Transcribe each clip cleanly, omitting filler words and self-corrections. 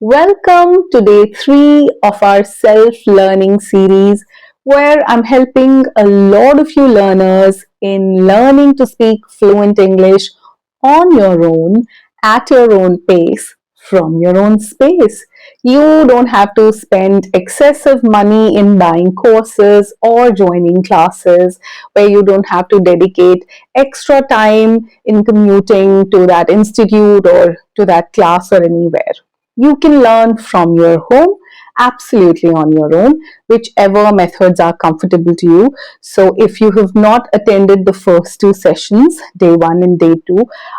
Welcome to day 3 of our self-learning series where I'm helping a lot of you learners in learning to speak fluent English on your own, at your own pace, from your own space. You don't have to spend excessive money in buying courses or joining classes where you don't have to dedicate extra time in commuting to that institute or to that class or anywhere. You can learn from your home, absolutely on your own, whichever methods are comfortable to you. So, if you have not attended the first two sessions, day 1 and day 2,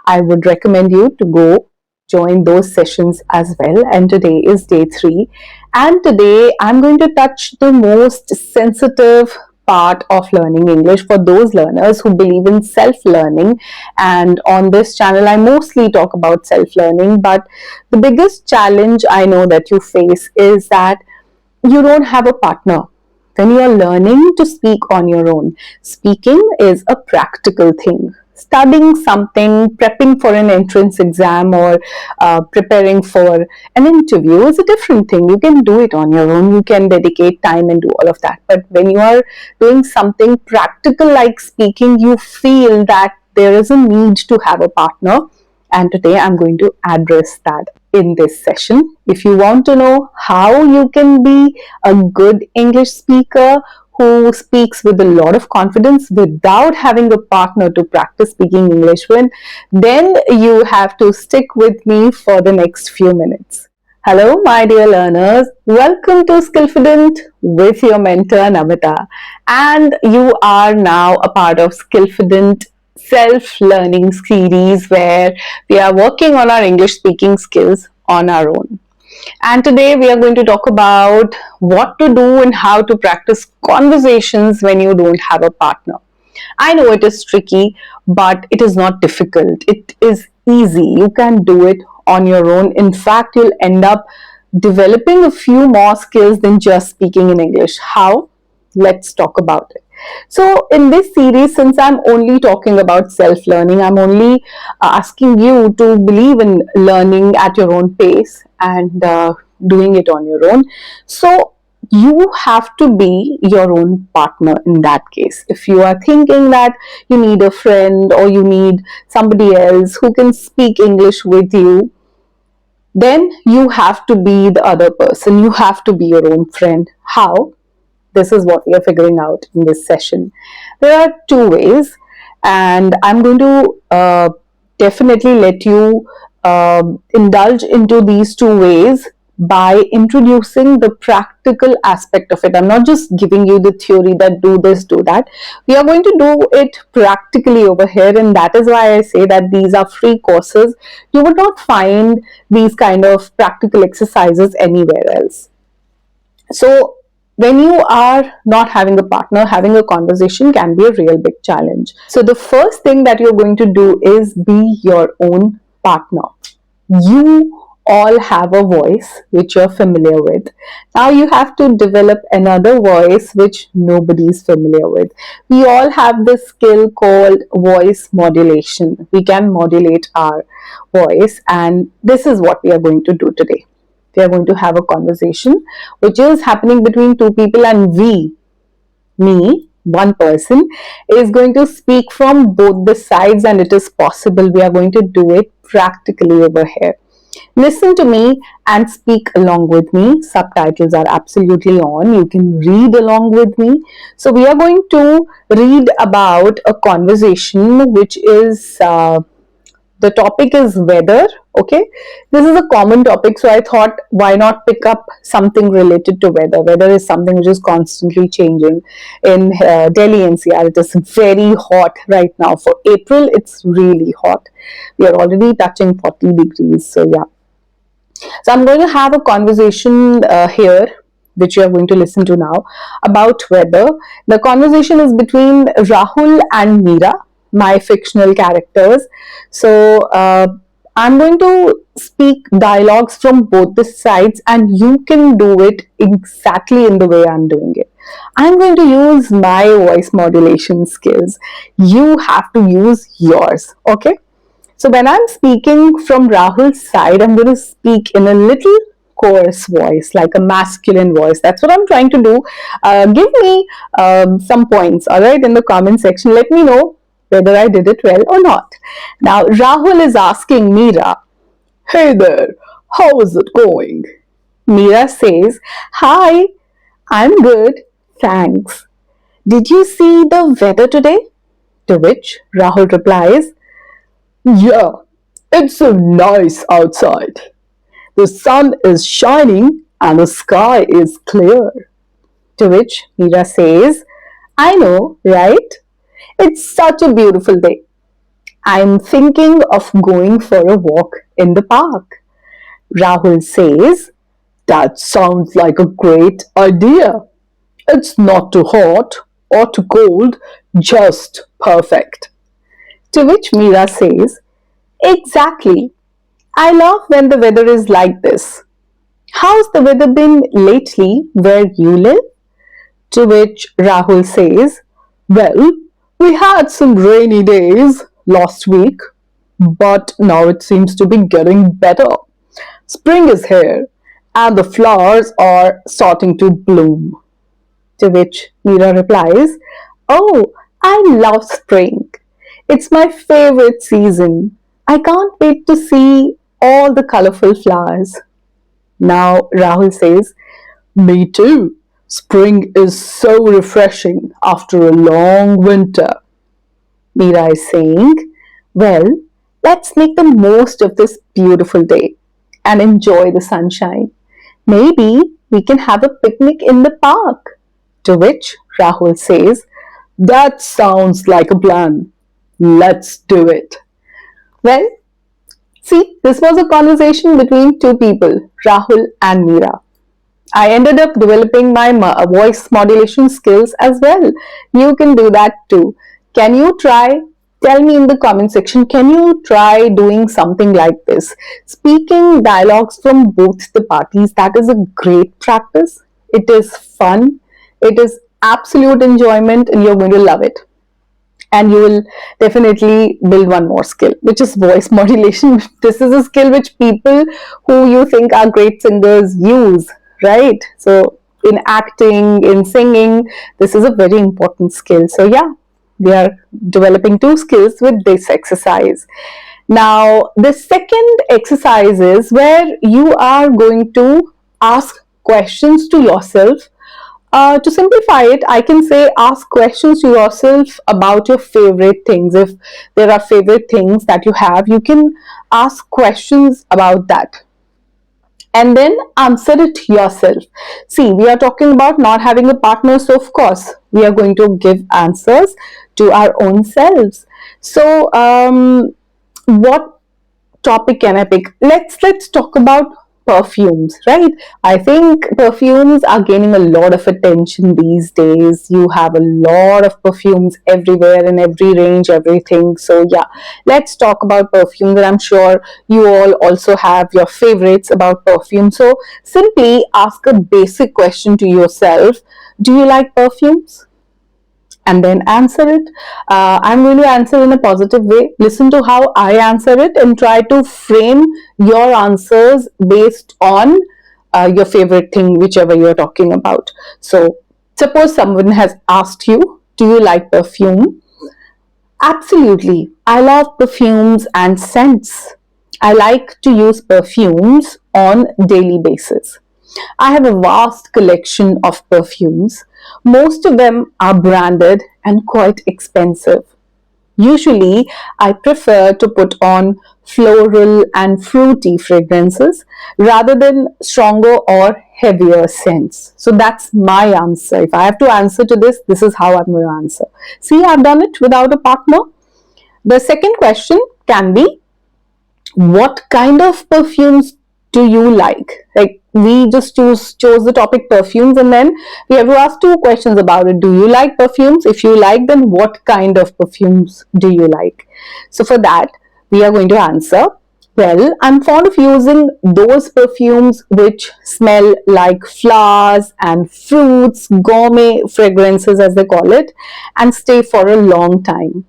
I would recommend you to go join those sessions as well. And today is day 3. And today I'm going to touch the most sensitive part of learning English for those learners who believe in self-learning. And on this channel, I mostly talk about self-learning, but the biggest challenge I know that you face is that you don't have a partner. When you are learning to speak on your own, speaking is a practical thing. Studying something, prepping for an entrance exam, or preparing for an interview is a different thing. You can do it on your own. You can dedicate time and do all of that. But when you are doing something practical like speaking, you feel that there is a need to have a partner. And today I'm going to address that in this session. If you want to know how you can be a good English speaker who speaks with a lot of confidence without having a partner to practice speaking English with, then you have to stick with me for the next few minutes. Hello, my dear learners. Welcome to Skillfident with your mentor Namita. And you are now a part of Skillfident self-learning series where we are working on our English speaking skills on our own. And today we are going to talk about what to do and how to practice conversations when you don't have a partner. I know it is tricky, but it is not difficult. It is easy. You can do it on your own. In fact, you'll end up developing a few more skills than just speaking in English. How? Let's talk about it. So in this series, since I'm only talking about self-learning, I'm only asking you to believe in learning at your own pace and doing it on your own. So you have to be your own partner in that case. If you are thinking that you need a friend or you need somebody else who can speak English with you, then you have to be the other person. You have to be your own friend. How? This is what we are figuring out in this session. There are two ways, and I'm going to definitely let you indulge into these two ways by introducing the practical aspect of it. I'm not just giving you the theory that do this, do that. We are going to do it practically over here, and that is why I say that these are free courses. You would not find these kind of practical exercises anywhere else. So when you are not having a partner, having a conversation can be a real big challenge. So the first thing that you're going to do is be your own partner. You all have a voice which you're familiar with. Now you have to develop another voice which nobody is familiar with. We all have this skill called voice modulation. We can modulate our voice, and this is what we are going to do today. We are going to have a conversation which is happening between two people, and me, one person, is going to speak from both the sides, and it is possible. We are going to do it practically over here. Listen to me and speak along with me. Subtitles are absolutely on. You can read along with me. So we are going to read about a conversation which is the topic is weather. Okay, this is a common topic, so I thought why not pick up something related to weather. Weather is something which is constantly changing. In Delhi NCR, it is very hot right now. For April, it's really hot. We are already touching 40 degrees. So yeah, so I'm going to have a conversation here which you are going to listen to now about weather. The conversation is between Rahul and Meera, my fictional characters. So I'm going to speak dialogues from both the sides, and you can do it exactly in the way I'm doing it. I'm going to use my voice modulation skills. You have to use yours, okay? So when I'm speaking from Rahul's side, I'm going to speak in a little coarse voice, like a masculine voice. That's what I'm trying to do. Give me some points, all right, in the comment section. Let me know whether I did it well or not. Now, Rahul is asking Meera, "Hey there, how is it going?" Meera says, "Hi, I'm good, thanks. Did you see the weather today?" To which Rahul replies, "Yeah, it's so nice outside. The sun is shining and the sky is clear." To which Meera says, "I know, right? It's such a beautiful day. I'm thinking of going for a walk in the park." Rahul says, "That sounds like a great idea. It's not too hot or too cold, just perfect." To which Meera says, "Exactly. I love when the weather is like this. How's the weather been lately where you live?" To which Rahul says, "Well, we had some rainy days last week, but now it seems to be getting better. Spring is here and the flowers are starting to bloom." To which Meera replies, "Oh, I love spring. It's my favorite season. I can't wait to see all the colorful flowers." Now Rahul says, "Me too. Spring is so refreshing after a long winter." Meera is saying, "Well, let's make the most of this beautiful day and enjoy the sunshine. Maybe we can have a picnic in the park." To which Rahul says, "That sounds like a plan. Let's do it." Well, see, this was a conversation between two people, Rahul and Meera. I ended up developing my voice modulation skills as well. You can do that too. Can you try? Tell me in the comment section, can you try doing something like this? Speaking dialogues from both the parties, that is a great practice. It is fun. It is absolute enjoyment and you're going to love it. And you will definitely build one more skill, which is voice modulation. This is a skill which people who you think are great singers use, right? So in acting, in singing, this is a very important skill. So yeah, we are developing two skills with this exercise. Now, the second exercise is where you are going to ask questions to yourself. To simplify it, I can say ask questions to yourself about your favorite things. If there are favorite things that you have, you can ask questions about that and then answer it yourself. See, we are talking about not having a partner, so of course, we are going to give answers to our own selves. So, what topic can I pick? Let's talk about perfumes, right? I think perfumes are gaining a lot of attention these days. You have a lot of perfumes everywhere in every range, everything. So yeah, let's talk about perfumes. And I'm sure you all also have your favorites about perfume. So simply ask a basic question to yourself. Do you like perfumes? And then answer it. I'm going to answer in a positive way. Listen to how I answer it and try to frame your answers based on your favorite thing, whichever you're talking about. So, suppose someone has asked you, "Do you like perfume?" Absolutely. I love perfumes and scents. I like to use perfumes on daily basis. I have a vast collection of perfumes. Most of them are branded and quite expensive. Usually, I prefer to put on floral and fruity fragrances rather than stronger or heavier scents. So that's my answer. If I have to answer to this, this is how I'm going to answer. See, I've done it without a partner. The second question can be, what kind of perfumes do you like? Like, we just chose the topic perfumes, and then we have to ask two questions about it. Do you like perfumes? If you like, then what kind of perfumes do you like? So for that, we are going to answer, well, I'm fond of using those perfumes which smell like flowers and fruits, gourmet fragrances as they call it, and stay for a long time.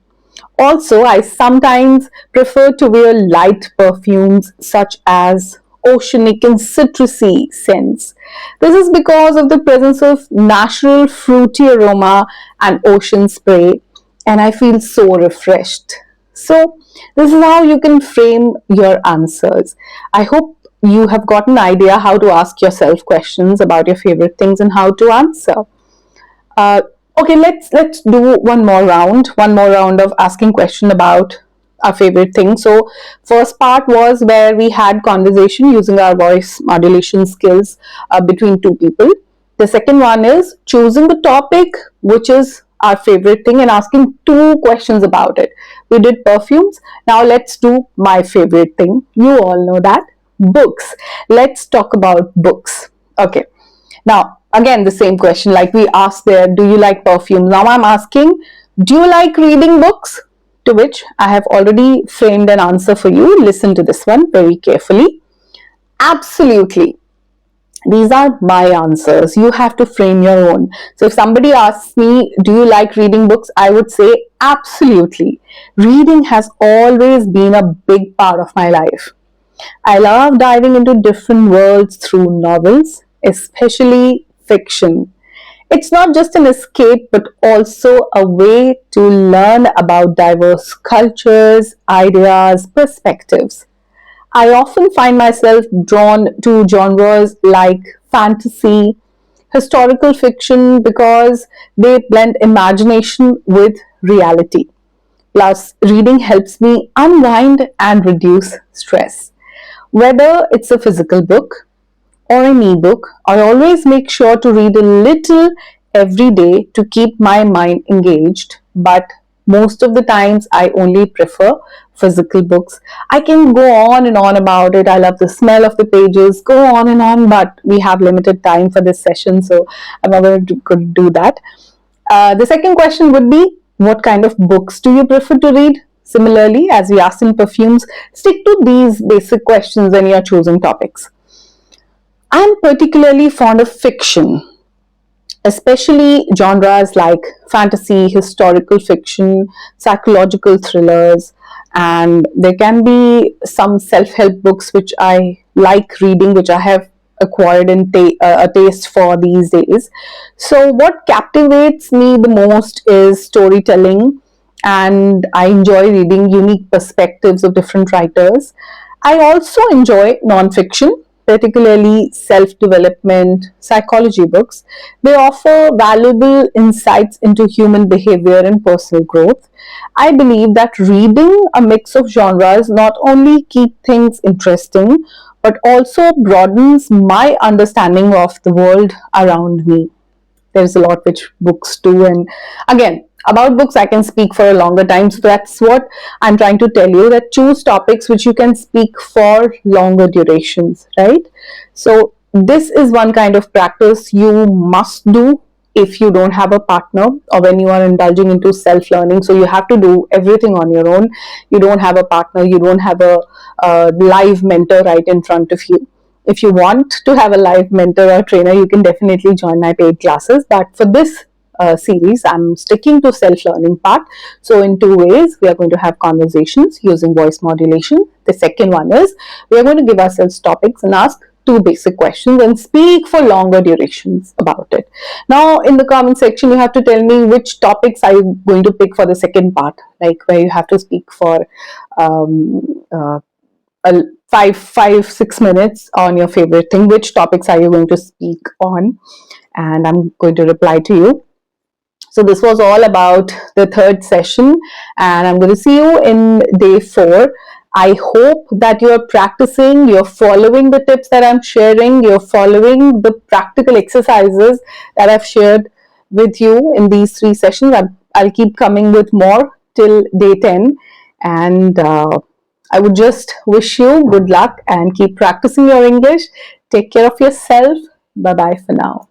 Also, I sometimes prefer to wear light perfumes such as oceanic and citrusy scents. This is because of the presence of natural fruity aroma and ocean spray, and I feel so refreshed. So, this is how you can frame your answers. I hope you have got an idea how to ask yourself questions about your favorite things and how to answer. Uh, okay, let's do one more round of asking question about our favorite thing. So, first part was where we had conversation using our voice modulation skills between two people. The second one is choosing the topic, which is our favorite thing, and asking two questions about it. We did perfumes. Now let's do my favorite thing. You all know that, books. Let's talk about books. Okay. Now, again, the same question like we asked there, do you like perfume? Now I'm asking, do you like reading books? To which I have already framed an answer for you. Listen to this one very carefully. Absolutely. These are my answers. You have to frame your own. So if somebody asks me, do you like reading books? I would say absolutely. Reading has always been a big part of my life. I love diving into different worlds through novels, especially fiction. It's not just an escape, but also a way to learn about diverse cultures, ideas, perspectives. I often find myself drawn to genres like fantasy, historical fiction, because they blend imagination with reality. Plus, reading helps me unwind and reduce stress. Whether it's a physical book or an ebook, I always make sure to read a little every day to keep my mind engaged. But most of the times, I only prefer physical books. I can go on and on about it. I love the smell of the pages, go on and on, but we have limited time for this session, so I'm not going to do that. The second question would be, what kind of books do you prefer to read? Similarly, as we asked in perfumes, stick to these basic questions when you are choosing topics. I'm particularly fond of fiction, especially genres like fantasy, historical fiction, psychological thrillers, and there can be some self-help books which I like reading, which I have acquired a taste for these days. So what captivates me the most is storytelling, and I enjoy reading unique perspectives of different writers. I also enjoy nonfiction, particularly self development, psychology books. They offer valuable insights into human behavior and personal growth. I believe that reading a mix of genres not only keep things interesting, but also broadens my understanding of the world around me. There's a lot which books do, and again, about books I can speak for a longer time, so that's what I'm trying to tell you, that choose topics which you can speak for longer durations, right? So this is one kind of practice you must do if you don't have a partner, or when you are indulging into self learning. So you have to do everything on your own. You don't have a partner, you don't have a live mentor right in front of you. If you want to have a live mentor or trainer, you can definitely join my paid classes. But for this series, I'm sticking to self-learning part. So in two ways, we are going to have conversations using voice modulation. The second one is we are going to give ourselves topics and ask two basic questions and speak for longer durations about it. Now, in the comment section, you have to tell me which topics are you going to pick for the second part, like where you have to speak for um, uh, 6 minutes on your favorite thing. Which topics are you going to speak on? And I'm going to reply to you. So this was all about the third session, and I'm going to see you in day 4. I hope that you're practicing, you're following the tips that I'm sharing, you're following the practical exercises that I've shared with you in these 3 sessions. I'll keep coming with more till day 10, and I would just wish you good luck and keep practicing your English. Take care of yourself. Bye bye for now.